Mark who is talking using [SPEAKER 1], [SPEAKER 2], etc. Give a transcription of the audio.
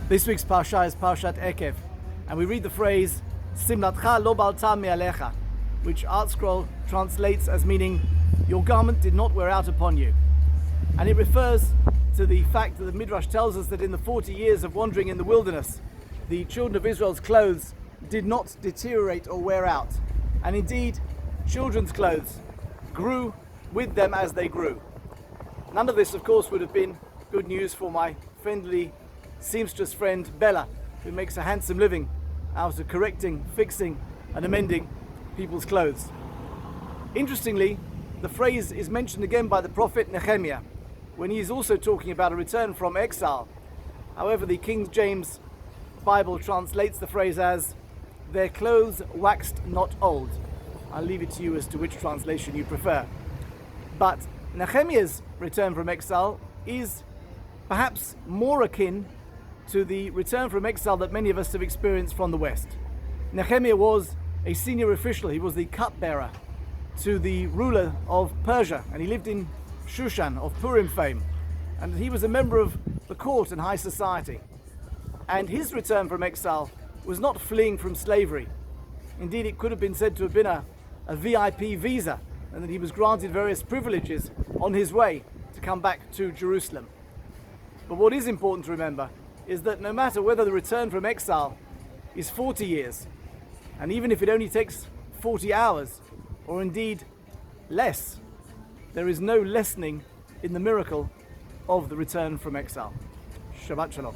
[SPEAKER 1] This week's Parsha is Parshat Eikev, and we read the phrase Simlatcha lo balta me'alecha, which ArtScroll translates as meaning your garment did not wear out upon you. And it refers to the fact that the Midrash tells us that in the 40 years of wandering in the wilderness, the children of Israel's clothes did not deteriorate or wear out. And indeed, children's clothes grew with them as they grew. None of this, of course, would have been good news for my friendly seamstress friend Bella, who makes a handsome living out of correcting, fixing and amending people's clothes. Interestingly, the phrase is mentioned again by the prophet Nehemiah when he is also talking about a return from exile. However, the King James Bible translates the phrase as their clothes waxed not old. I'll leave it to you as to which translation you prefer. But Nehemiah's return from exile is perhaps more akin to the return from exile that many of us have experienced from the West. Nehemiah was a senior official. He was the cupbearer to the ruler of Persia, and he lived in Shushan of Purim fame, and he was a member of the court and high society. And his return from exile was not fleeing from slavery. Indeed, it could have been said to have been a VIP visa, and that he was granted various privileges on his way to come back to Jerusalem. But what is important to remember is that no matter whether the return from exile is 40 years, and even if it only takes 40 hours, or indeed less, there is no lessening in the miracle of the return from exile. Shabbat Shalom.